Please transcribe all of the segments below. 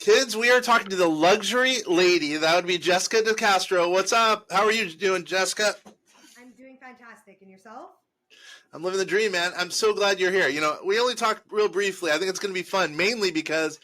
Kids, we are talking to the luxury lady. That would be Jessica de Castro. What's up? How are you doing, Jessica? I'm doing fantastic. And yourself? I'm living the dream, man. I'm so glad you're here. You know, we only talked real briefly. I think it's going to be fun, mainly because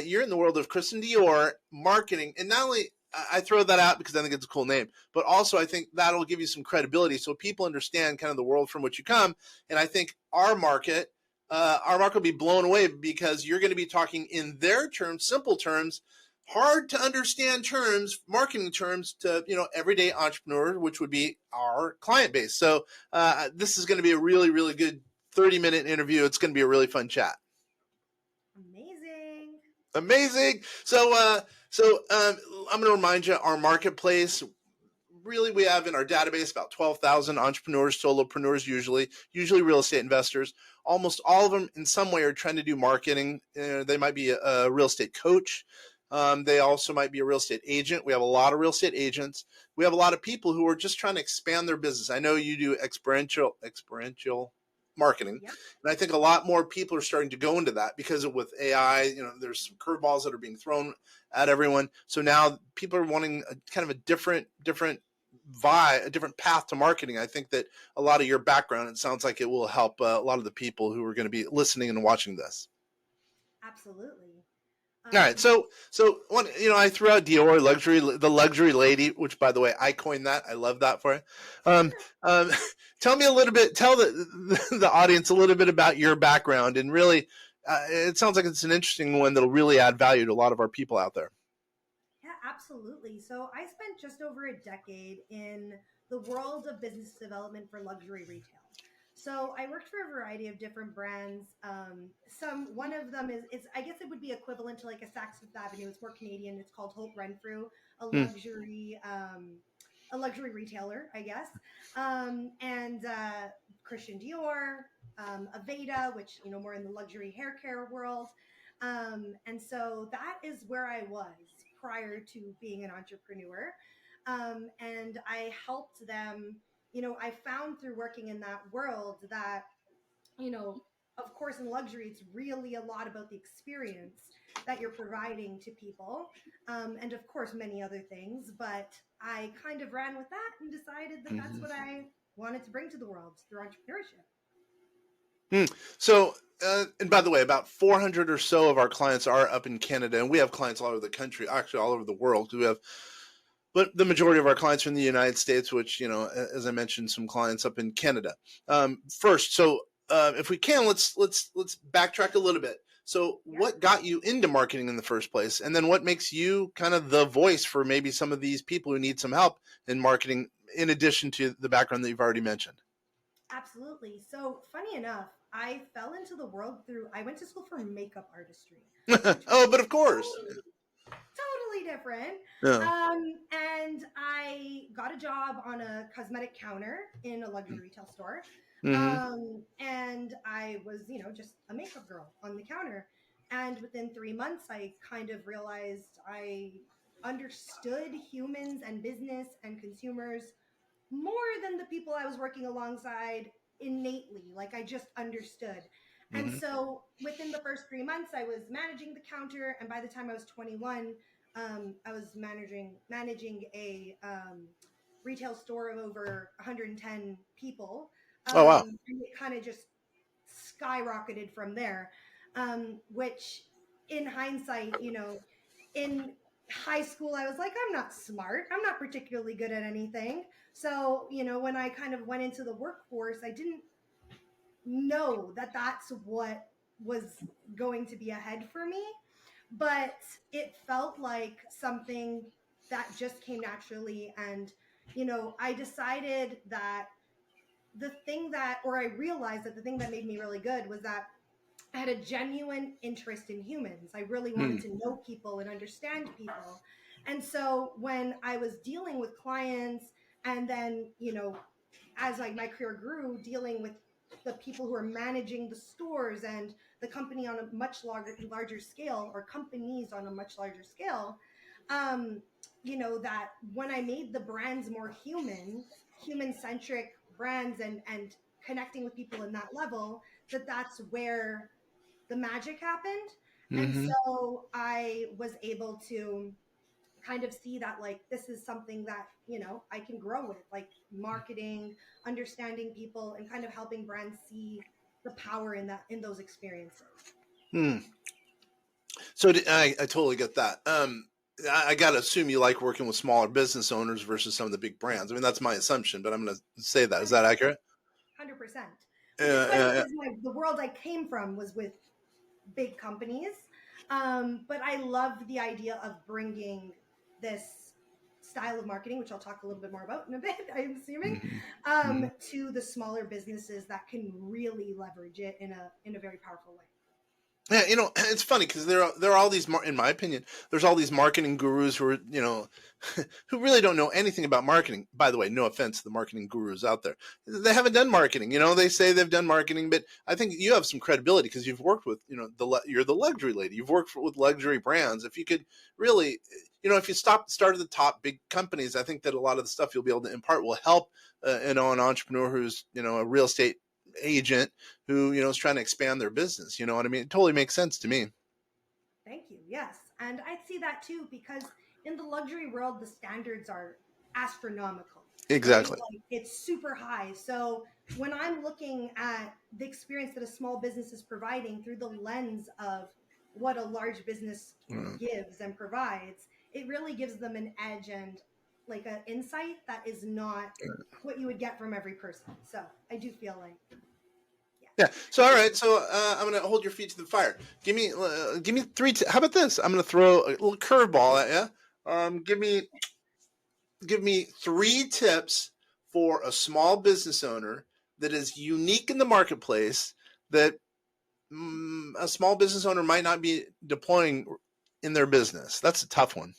you're in the world of Christian Dior marketing. And not only I throw that out because I think it's a cool name, but also I think that'll give you some credibility so people understand kind of the world from which you come. And I think our market will be blown away because you're going to be talking in their terms, simple terms, hard to understand terms, marketing terms to, everyday entrepreneur, which would be our client base. So this is going to be a really, really good 30-minute interview. It's going to be a really fun chat. Amazing. So I'm going to remind you, our marketplace, really, we have in our database about 12,000 entrepreneurs, solopreneurs, usually real estate investors. Almost all of them in some way are trying to do marketing. They might be a real estate coach. They also might be a real estate agent. We have a lot of real estate agents. We have a lot of people who are just trying to expand their business. I know you do experiential marketing. Yep. And I think a lot more people are starting to go into that because with AI, there's some curveballs that are being thrown at everyone. So now people are wanting kind of a different vibe, a different path to marketing. I think that a lot of your background, it sounds like it will help a lot of the people who are going to be listening and watching this. Absolutely. All right, so I threw out Dior the luxury lady, which by the way I coined that. I love that for you. Tell me a little bit. Tell the audience a little bit about your background, and really, it sounds like it's an interesting one that'll really add value to a lot of our people out there. Yeah, absolutely. So I spent just over a decade in the world of business development for luxury retail. So I worked for a variety of different brands. One of them is I guess it would be equivalent to like a Saks Fifth Avenue. It's more Canadian. It's called Holt Renfrew, a luxury retailer, I guess. And Christian Dior, Aveda, which more in the luxury hair care world. And so that is where I was prior to being an entrepreneur. And I helped them. I found through working in that world that, of course, in luxury, it's really a lot about the experience that you're providing to people. And of course, many other things. But I kind of ran with that and decided that that's what I wanted to bring to the world through entrepreneurship. So, and by the way, about 400 or so of our clients are up in Canada, and we have clients all over the country, actually all over the world. But the majority of our clients are in the United States, which, as I mentioned, some clients up in Canada. First, so if we can, let's backtrack a little bit. So what got you into marketing in the first place? And then what makes you kind of the voice for maybe some of these people who need some help in marketing, in addition to the background that you've already mentioned? Absolutely. So funny enough, I fell into the world I went to school for makeup artistry. Oh, but of course. Totally different. Yeah. And I got a job on a cosmetic counter in a luxury retail store. Mm-hmm. And I was, just a makeup girl on the counter. And within 3 months, I kind of realized I understood humans and business and consumers more than the people I was working alongside innately. Like I just understood. And Mm-hmm. so within the first 3 months, I was managing the counter. And by the time I was 21, I was managing a retail store of over 110 people. Oh, wow. And it kind of just skyrocketed from there, which in hindsight, in high school, I was like, I'm not smart. I'm not particularly good at anything. So, when I kind of went into the workforce, I didn't know that that's what was going to be ahead for me. But it felt like something that just came naturally. And, I decided that I realized that the thing that made me really good was that I had a genuine interest in humans. I really wanted to know people and understand people. And so when I was dealing with clients and then, as like my career grew, dealing with the people who are managing the stores and the company on a much larger scale, or companies on a much larger scale, that when I made the brands more human-centric brands and connecting with people in that level, that's where the magic happened. And Mm-hmm. so I was able to kind of see that like this is something that, I can grow with, like marketing, understanding people, and kind of helping brands see the power in those experiences. Hmm. So I totally get that. I got to assume you like working with smaller business owners versus some of the big brands. I mean, that's my assumption, but I'm going to say that. Is that accurate? 100%. Which is funny Uh, because the world I came from was with big companies. But I love the idea of bringing this style of marketing, which I'll talk a little bit more about in a bit, I'm assuming, mhm, mhm. to the smaller businesses that can really leverage it in a very powerful way. Yeah, it's funny because there are all these, in my opinion, there's all these marketing gurus who are, who really don't know anything about marketing. By the way, no offense to the marketing gurus out there, they haven't done marketing. They say they've done marketing, but I think you have some credibility because you've worked with, you're the luxury lady. You've worked with luxury brands. If you could really, if you start at the top big companies, I think that a lot of the stuff you'll be able to impart will help, an entrepreneur who's, a real estate agent who is trying to expand their business. You know what I mean? It totally makes sense to me. Thank you. Yes. And I see that too, because in the luxury world, the standards are astronomical, right? Exactly. Like it's super high. So when I'm looking at the experience that a small business is providing through the lens of what a large business Mm. gives and provides, it really gives them an edge and like an insight that is not what you would get from every person. So I do feel like, yeah. Yeah. So all right. So I'm gonna hold your feet to the fire. Give me three. How about this? I'm gonna throw a little curveball at you. Give me three tips for a small business owner that is unique in the marketplace that a small business owner might not be deploying in their business. That's a tough one.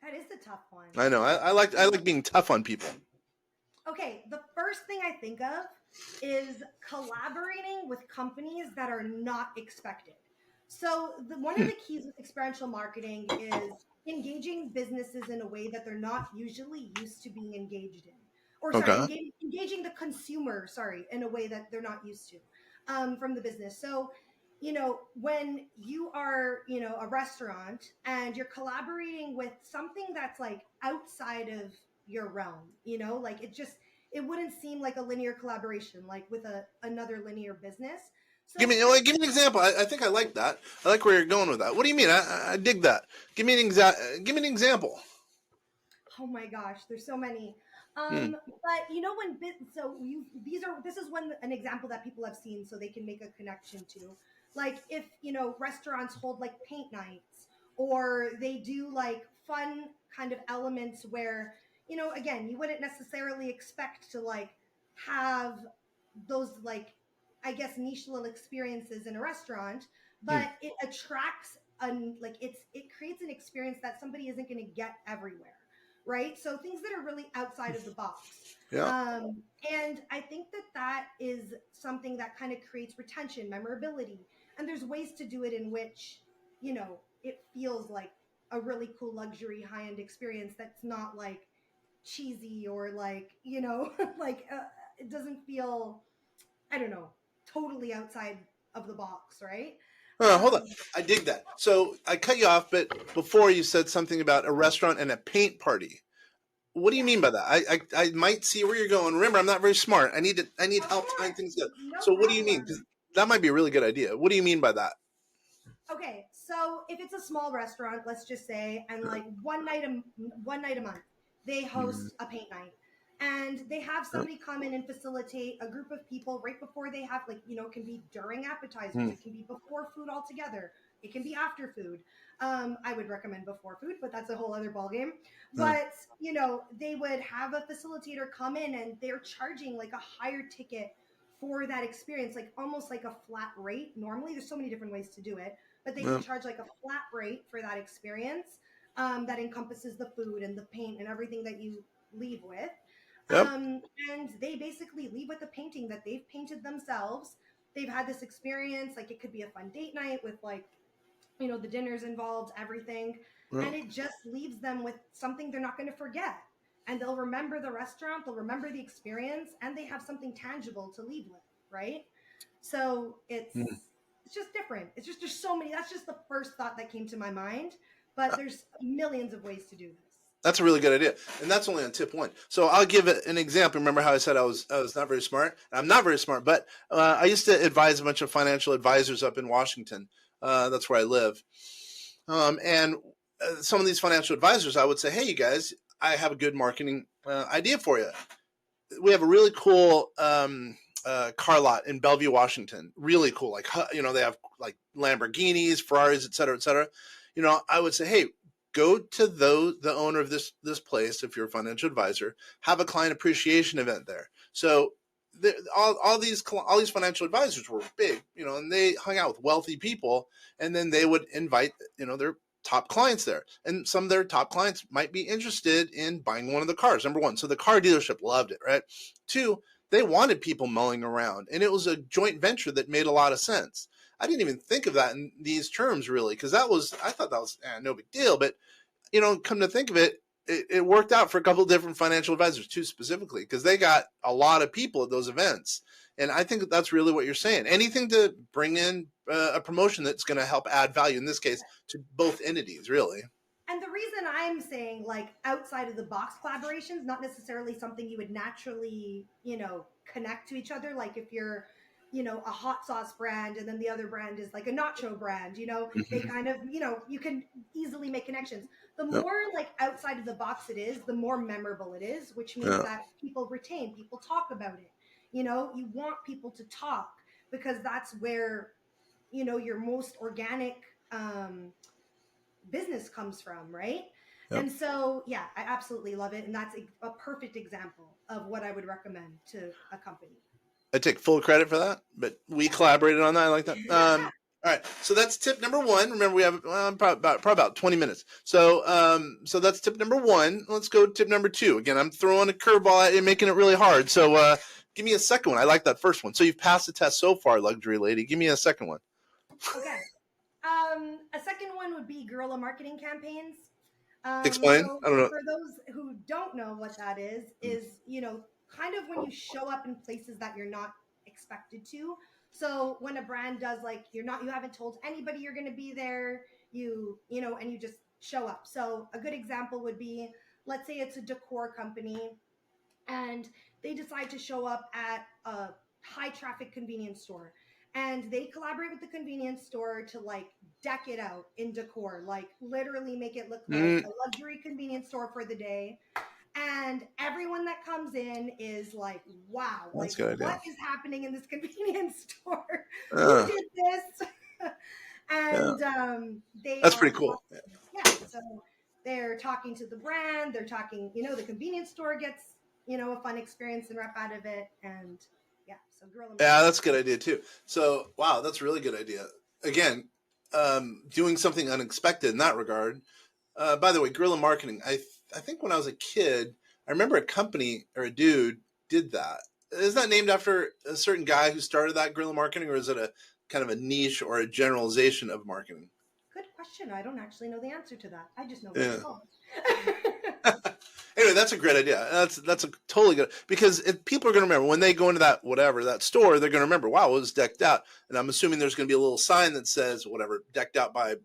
That is a tough one. I know. I like being tough on people. Okay, the first thing I think of is collaborating with companies that are not expected. So, one of Hmm. the keys with experiential marketing is engaging businesses in a way that they're not usually used to being engaged in. Or, sorry, Okay. engaging the consumer, sorry, in a way that they're not used to from the business. So, when you are, a restaurant and you're collaborating with something that's like outside of your realm, like it wouldn't seem like a linear collaboration like with another linear business. Give So me kind of, give me an example. I think I like that. I like where you're going with that. What do you mean? I dig that. Give me an example. oh my gosh, there's so many. Hmm. But when so you this is one an example that people have seen so they can make a connection to, like if restaurants hold like paint nights, or they do like fun kind of elements where again you wouldn't necessarily expect to like have those like I guess niche little experiences in a restaurant, Hmm. but it attracts like it creates an experience that somebody isn't going to get everywhere, right? So things that are really outside of the box. Yeah. And I think that is something that kind of creates retention, memorability, and there's ways to do it in which it feels like a really cool luxury high end experience that's not like cheesy or like like it doesn't feel, I don't know, totally outside of the box, right? Hold on. Um, I dig that. So I cut you off, but before you said something about a restaurant and a paint party. What do you yes. mean by that? I might see where you're going. Remember, I'm not very smart. I need Of help tying course. things together. No So what do you mean? Because problem. that might be a really good idea. What do you mean by that? Okay, so if it's a small restaurant, let's just say, and like one night a month, they Mm-hmm. host a paint night, and they have somebody come in and facilitate a group of people right before they have like it can be during appetizers, it can be before food altogether, it can be after food. I would recommend before food, but that's a whole other ballgame. But they would have a facilitator come in, and they're charging like a higher ticket for that experience, like almost like a flat rate. Normally, there's so many different ways to do it, but they can Yep. charge like a flat rate for that experience, that encompasses the food and the paint and everything that you leave with. Yep. Um, and they basically leave with a painting that they've painted themselves. They've had this experience, like it could be a fun date night with like, the dinners involved, everything. Yep. And it just leaves them with something they're not going to forget. And they'll remember the restaurant, they'll remember the experience, and they have something tangible to leave with, right? So it's Mm. it's just different. It's just there's so many. That's just the first thought that came to my mind. But there's millions of ways to do this. That's a really good idea, and that's only on tip one. So I'll give it an example. Remember how I said I was not very smart? I'm not very smart, but I used to advise a bunch of financial advisors up in Washington. That's where I live, and some of these financial advisors, I would say, "Hey, you guys, I have a good marketing idea for you. We have a really cool car lot in Bellevue, Washington. Really cool. Like, they have like Lamborghinis, Ferraris, et cetera, et cetera. I would say, hey, go to the owner of this place, if you're a financial advisor, have a client appreciation event there. So all these financial advisors were big, and they hung out with wealthy people, and then they would invite, their top clients there, and some of their top clients might be interested in buying one of the cars. Number one, so the car dealership loved it, right? Two, they wanted people mulling around, and it was a joint venture that made a lot of sense. I didn't even think of that in these terms, really, because I thought that was no big deal. But, come to think of it, it worked out for a couple of different financial advisors, too, specifically, because they got a lot of people at those events. And I think that's really what you're saying. Anything to bring in a promotion that's going to help add value, in this case, to both entities, really. And the reason I'm saying like outside of the box collaborations, not necessarily something you would naturally, connect to each other. Like if you're, a hot sauce brand and then the other brand is like a nacho brand, they kind of, you can easily make connections. The Yep. more like outside of the box it is, the more memorable it is, which means that people retain, people talk about it. You want people to talk because that's where, your most organic, business comes from, right? Yep. And so, yeah, I absolutely love it. And that's a perfect example of what I would recommend to a company. I take full credit for that, but we collaborated on that. I like that. All right, so that's tip number one. Remember, we have probably about 20 minutes. So that's tip number one. Let's go to tip number two. Again, I'm throwing a curveball at you, making it really hard. So give me a second one. I like that first one. So you've passed the test so far, luxury lady. Give me a second one. Okay. A second one would be guerrilla marketing campaigns. Explain. So I don't know. for those who don't know what that is kind of when you show up in places that you're not expected to. So when a brand does like you haven't told anybody you're going to be there, and you just show up. So a good example would be, let's say it's a decor company and they decide to show up at a high traffic convenience store, and they collaborate with the convenience store to like deck it out in decor, like literally make it look like a luxury convenience store for the day. And everyone that comes in is like, wow, That's like a good idea. what is happening in this convenience store? Who did this? And they That's are pretty cool. so they're talking to the brand, they're talking, the convenience store gets, a fun experience and rep out of it. And yeah, so guerrilla. Yeah, that's a good idea too. So, wow, that's a really good idea. Again, doing something unexpected in that regard. By the way, guerrilla marketing. I think when I was a kid, I remember a company or a dude did that. Is that named after a certain guy who started that guerrilla marketing, or is it a kind of a niche or a generalization of marketing? Good question. I don't actually know the answer to that. I just know Yeah. it's called. Anyway, that's a great idea. That's a totally good, because people are going to remember when they go into that store, they're going to remember, wow, it was decked out. And I'm assuming there's going to be a little sign that says whatever, decked out by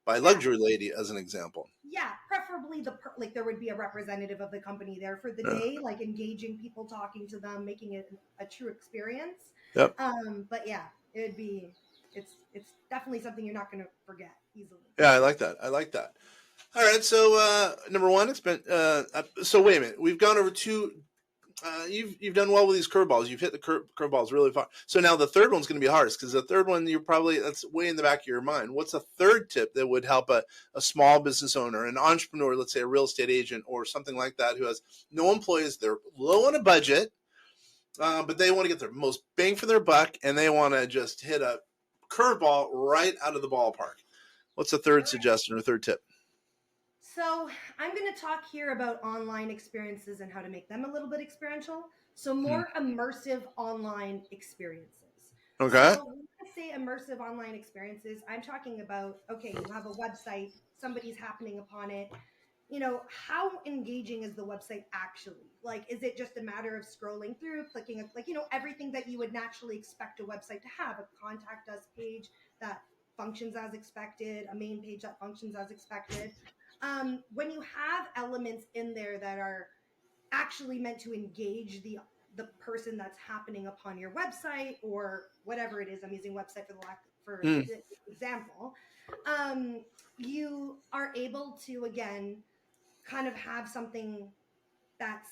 luxury lady, as an example. Yeah, preferably like there would be a representative of the company there for the day, like engaging people, talking to them, making it a true experience. Yep. But yeah, it's definitely something you're not going to forget easily. Yeah, I like that. All right, so number one, so wait a minute. We've gone over two. You've done well with these curveballs. You've hit the curveballs really far. So now the third one's going to be hardest, because the third one that's way in the back of your mind. What's a third tip that would help a small business owner, an entrepreneur, let's say a real estate agent or something like that, who has no employees, they're low on a budget, but they want to get their most bang for their buck, and they want to just hit a curveball right out of the ballpark? What's a third suggestion or third tip? So I'm going to talk here about online experiences and how to make them a little bit experiential. So more immersive online experiences. Okay. So when I say immersive online experiences, I'm talking about, okay, you have a website, somebody's happening upon it. how engaging is the website actually? Like, is it just a matter of scrolling through, clicking, everything that you would naturally expect a website to have, a contact us page that functions as expected, a main page that functions as expected. When you have elements in there that are actually meant to engage the person that's happening upon your website or whatever it is, I'm using website for Mm. the example, um, you are able to again kind of have something that's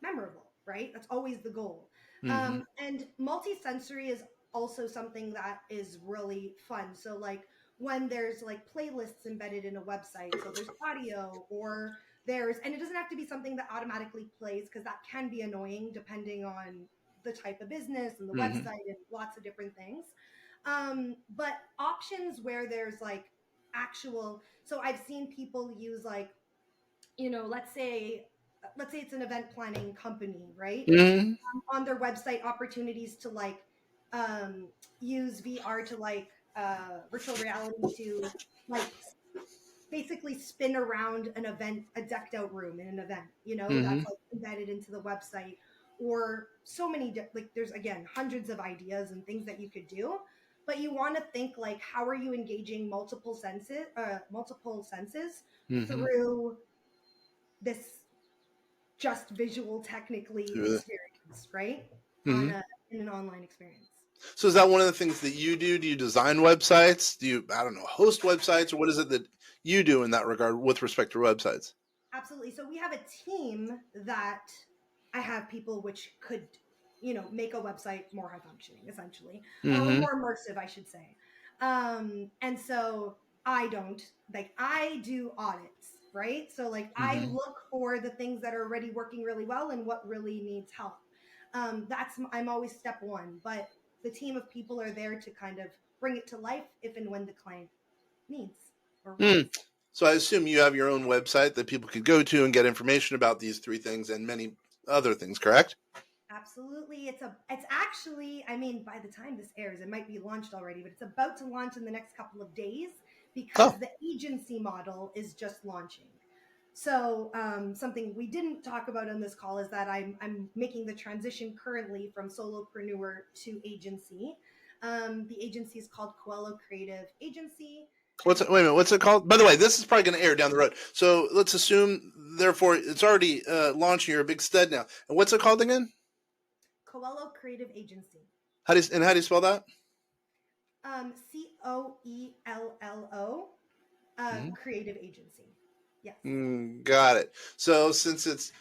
memorable, right? That's always the goal. Mm-hmm. And multi-sensory is also something that is really fun. So like when there's like playlists embedded in a website, so there's audio or and it doesn't have to be something that automatically plays because that can be annoying depending on the type of business and the Mm-hmm. website and lots of different things. But options where there's like so I've seen people use like, let's say it's an event planning company, right? Mm-hmm. On their website, opportunities to like um, use VR to like virtual reality to like basically spin around an event, a decked out room in an event, Mm-hmm. that's like embedded into the website, or so many like there's again hundreds of ideas and things that you could do, but you want to think like how are you engaging multiple senses Mm-hmm. through this just visual technically experience, right? Mm-hmm. In an online experience. So is that one of the things that you do? Do you design websites? Do you, I don't know, host websites, or what is it that you do in that regard with respect to websites? Absolutely. So we have a team that I have people which could, make a website more high functioning, essentially, or Mm-hmm. more immersive, I should say. And so I don't like I do audits, right? So like I Mm-hmm. look for the things that are already working really well and what really needs help. I'm always step one, but the team of people are there to kind of bring it to life if and when the client needs or Mm. wants. So I assume you have your own website that people could go to and get information about these three things and many other things, correct? Absolutely. It's actually, I mean, by the time this airs, it might be launched already, but it's about to launch in the next couple of days because Oh, the agency model is just launching. So something we didn't talk about on this call is that I'm making the transition currently from solopreneur to agency. The agency is called Coelho Creative Agency, what's and it? Wait a minute. What's it called? By the way, this is probably going to air down the road. So let's assume, therefore, it's already launching. You're a big stud now. And what's it called again? Coelho Creative Agency. How do you spell that? Coello Mm-hmm. Creative Agency. Yes. Got it. So since it's,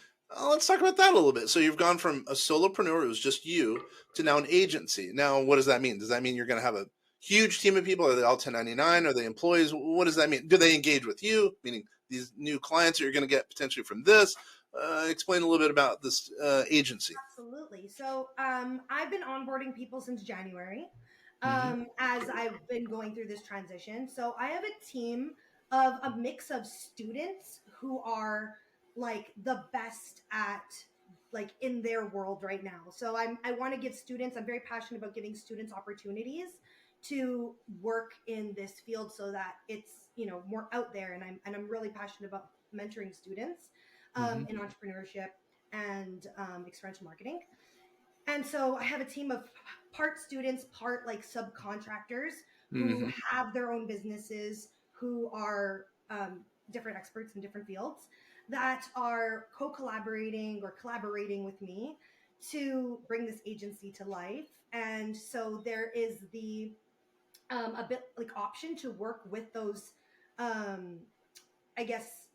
let's talk about that a little bit. So you've gone from a solopreneur, it was just you, to now an agency. Now, what does that mean? Does that mean you're going to have a huge team of people? Are they all 1099? Are they employees? What does that mean? Do they engage with you? Meaning these new clients that you're going to get potentially from this? Explain a little bit about this agency. Absolutely. So I've been onboarding people since January Mm-hmm. as I've been going through this transition. So I have a team of a mix of students who are like the best at like in their world right now. So I want to give students, I'm very passionate about giving students opportunities to work in this field so that it's, more out there, and I'm really passionate about mentoring students Mm-hmm. in entrepreneurship and experiential marketing. And so I have a team of part students, part like subcontractors who Mm-hmm. have their own businesses, who are different experts in different fields that are co-collaborating or collaborating with me to bring this agency to life. And so there is the a bit like option to work with those, um, I guess,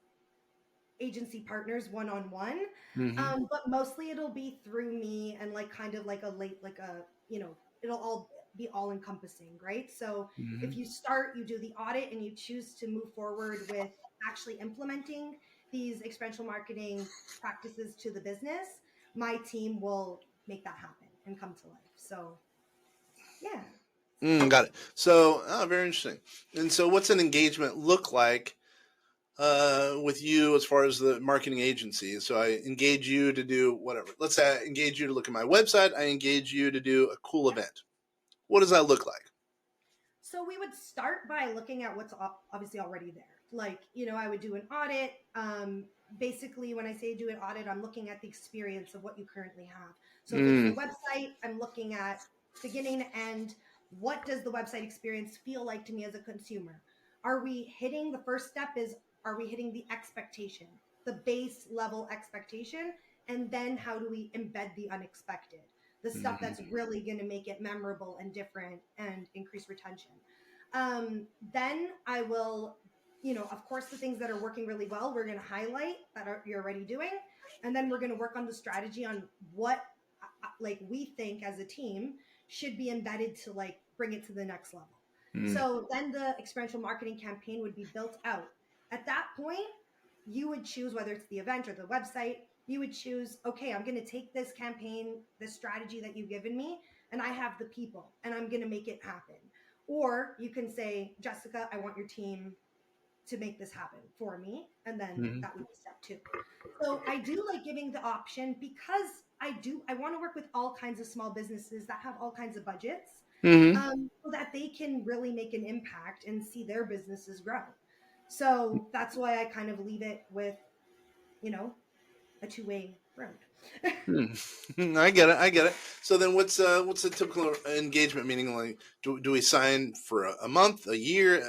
agency partners one on one. Mm-hmm. But mostly it'll be through me and like kind of like a late, like a, it'll all be all encompassing, right? So Mm-hmm. if you start, you do the audit and you choose to move forward with actually implementing these experiential marketing practices to the business, my team will make that happen and come to life. So yeah. Got it. So, very interesting. And so, what's an engagement look like with you as far as the marketing agency? So I engage you to do whatever. Let's say I engage you to look at my website. I engage you to do a cool Yep. event. What does that look like? So we would start by looking at what's obviously already there. like, I would do an audit. Basically, when I say do an audit, I'm looking at the experience of what you currently have. So if it's the Mm. website, I'm looking at beginning to end. What does the website experience feel like to me as a consumer? Are we hitting the first step is, are we hitting the expectation, the base level expectation? And then how do we embed the unexpected, the stuff Mm. that's really going to make it memorable and different and increase retention? Then I will, of course, the things that are working really well, we're going to highlight that you're already doing. And then we're going to work on the strategy on what like we think as a team should be embedded to like bring it to the next level. Mm. So then the experiential marketing campaign would be built out. At that point, you would choose whether it's the event or the website. You would choose, okay, I'm going to take this campaign, this strategy that you've given me, and I have the people, and I'm going to make it happen. Or you can say, Jessica, I want your team to make this happen for me. And then Mm. that would be step 2. So I do like giving the option because I want to work with all kinds of small businesses that have all kinds of budgets, Mm. so that they can really make an impact and see their businesses grow. So that's why I kind of leave it with, a two-way road. Mm. I get it. I get it. So then, what's a typical engagement? Meaning, like, do we sign for a month, a year?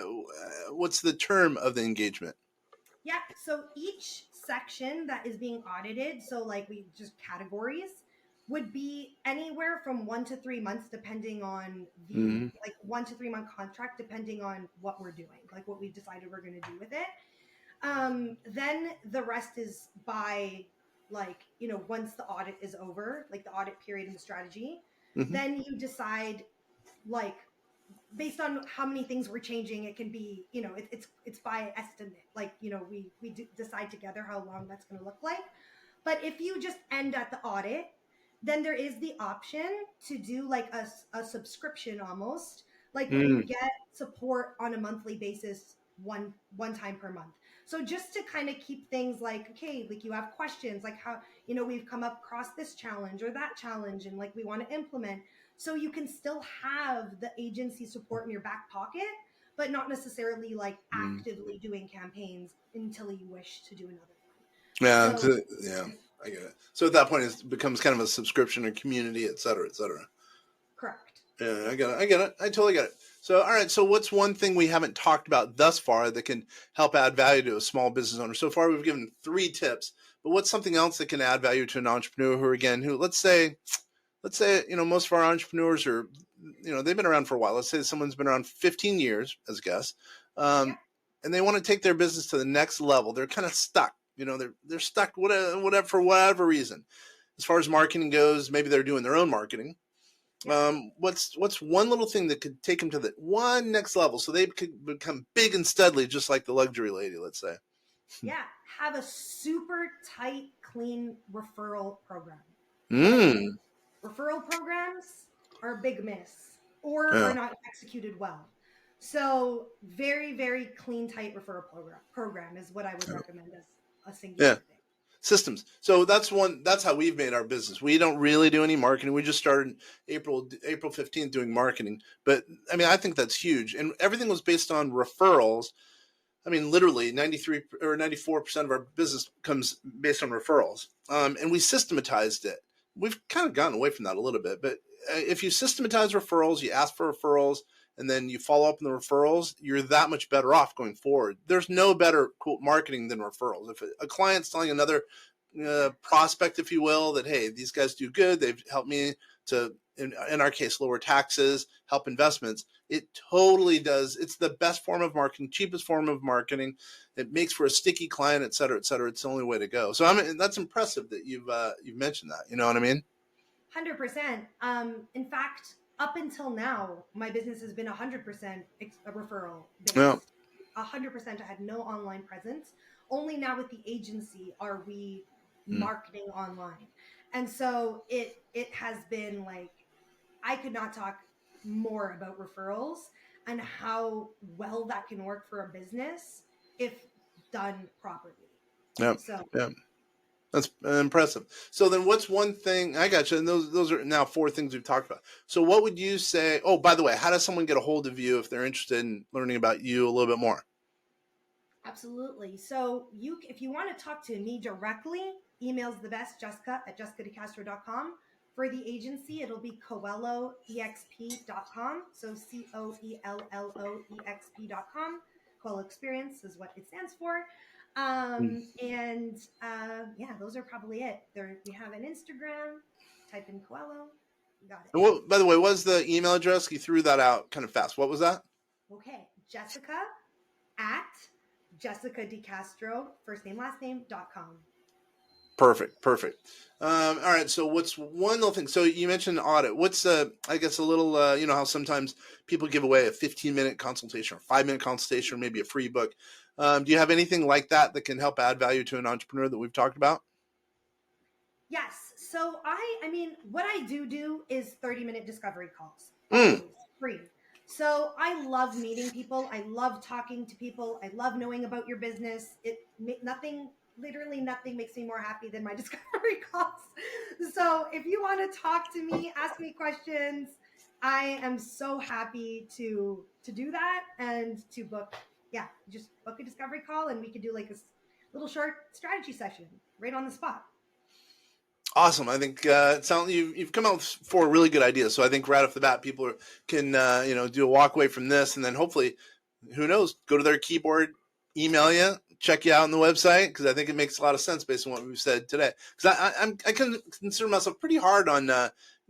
What's the term of the engagement? Yeah. So each section that is being audited, so like we just categories, would be anywhere from 1 to 3 months, depending on the Mm. like 1 to 3 month contract, depending on what we're doing, like what we've decided we're going to do with it. Then the rest is by like, once the audit is over, like the audit period and the strategy, Mm-hmm. then you decide like based on how many things we're changing, it can be, it's by estimate. Like, we decide together how long that's going to look like. But if you just end at the audit, then there is the option to do like a subscription almost, like where you Mm. get support on a monthly basis, one time per month. So just to kind of keep things like, okay, like you have questions, like how, we've come up across this challenge or that challenge, and like we want to implement. So you can still have the agency support in your back pocket, but not necessarily like Mm. actively doing campaigns until you wish to do another one. Yeah. So Yeah. I get it. So at that point, it becomes kind of a subscription or community, et cetera, et cetera. correct. Yeah, I get it. I get it. I totally get it. So, all right. So, what's one thing we haven't talked about thus far that can help add value to a small business owner? So far, we've given 3 tips, but what's something else that can add value to an entrepreneur who let's say, most of our entrepreneurs are, they've been around for a while. Let's say someone's been around 15 years as a guest, Yeah. and they want to take their business to the next level. They're kind of stuck. They're stuck, whatever, for whatever reason. As far as marketing goes, maybe they're doing their own marketing. Yeah. What's one little thing that could take them to the one next level so they could become big and studly, just like the luxury lady, let's say. Yeah. Have a super tight, clean referral program. Like Mm. referral programs are a big miss or are Yeah. not executed well. So very, very clean, tight referral program is what I would recommend as a Yeah. singular thing. Systems. So that's how we've made our business. We don't really do any marketing. We just started April 15th doing marketing. But I mean, I think that's huge. And everything was based on referrals. I mean, literally 93 or 94% of our business comes based on referrals. And we systematized it. We've kind of gotten away from that a little bit, but if you systematize referrals, you ask for referrals, and then you follow up on the referrals, you're that much better off going forward. There's no better quote marketing than referrals. If a client's telling another prospect, if you will, that, hey, these guys do good, they've helped me to, in our case, lower taxes, help investments, it totally does. It's the best form of marketing, cheapest form of marketing. It makes for a sticky client, et cetera, et cetera. It's the only way to go. So that's impressive that you've mentioned that. You know what I mean? 100%. In fact, up until now, my business has been 100% a referral Yeah. based. 100%. I had no online presence. Only now with the agency are we Mm. marketing online. And so it has been like, I could not talk more about referrals and how well that can work for a business if done properly. Yeah. So Yeah. That's impressive. So then what's one thing I got you, and those are now 4 things we've talked about. So what would you say? Oh, by the way, how does someone get a hold of you if they're interested in learning about you a little bit more? Absolutely. So if you want to talk to me directly, email's the best, Jessica at jessicadecastro.com. For the agency, it'll be coelloexp.com. So coelloexp.com. Coello Experience is what it stands for. And yeah, those are probably it. We have an Instagram, type in Coello, got it. And what, by the way, what was the email address? You threw that out kind of fast. What was that? Okay, Jessica at Jessica de Castro, first name, last name.com. Perfect. All right. So what's one little thing? So you mentioned audit. What's I guess a little, you know, how sometimes people give away a 15-minute consultation or 5-minute consultation or maybe a free book. Do you have anything like that that can help add value to an entrepreneur that we've talked about? Yes. So I mean, what I do is 30-minute discovery calls, Mm. always free. So I love meeting people. I love talking to people. I love knowing about your business. Literally nothing makes me more happy than my discovery calls. So if you want to talk to me, ask me questions, I am so happy to do that and to book. Yeah, just book a discovery call and we could do like a little short strategy session right on the spot. Awesome. I think it sounds you've come out with 4 really good ideas. So I think right off the bat, people can you know, do a walk away from this, and then hopefully, who knows, go to their keyboard, email you, check you out on the website, because I think it makes a lot of sense based on what we've said today. Because I can consider myself pretty hard on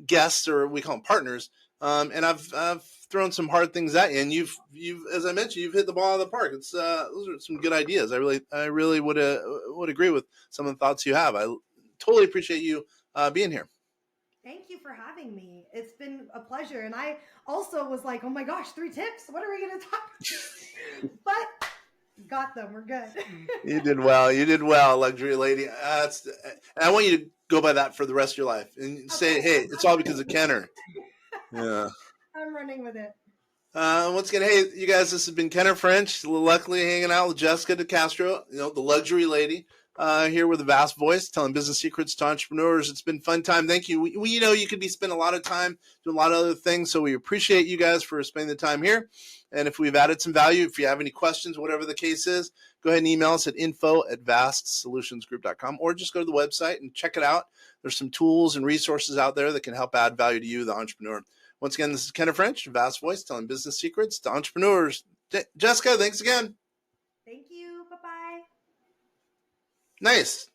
guests, or we call them partners, and I've thrown some hard things at you, and you've as I mentioned, you've hit the ball out of the park. It's those are some good ideas. I really would agree with some of the thoughts you have. I totally appreciate you being here. Thank you for having me. It's been a pleasure. And I also was like, oh my gosh, 3 tips. What are we going to talk? But got them. We're good. You did well. You did well, luxury lady. And I want you to go by that for the rest of your life and say, Okay. hey, it's all because of Kenner. Yeah. I'm running with it. Once again, hey, you guys, this has been Kenner French, luckily hanging out with Jessica de Castro, you know, the luxury lady, here with a vast voice, telling business secrets to entrepreneurs. It's been a fun time. Thank you. We you know, you could be spending a lot of time doing a lot of other things, so we appreciate you guys for spending the time here. And if we've added some value, if you have any questions, whatever the case is, go ahead and email us at info@vastsolutionsgroup.com, or just go to the website and check it out. There's some tools and resources out there that can help add value to you, the entrepreneur. Once again, this is Kenner French, Vast Voice, telling business secrets to entrepreneurs. Jessica, thanks again. Thank you. Bye-bye. Nice.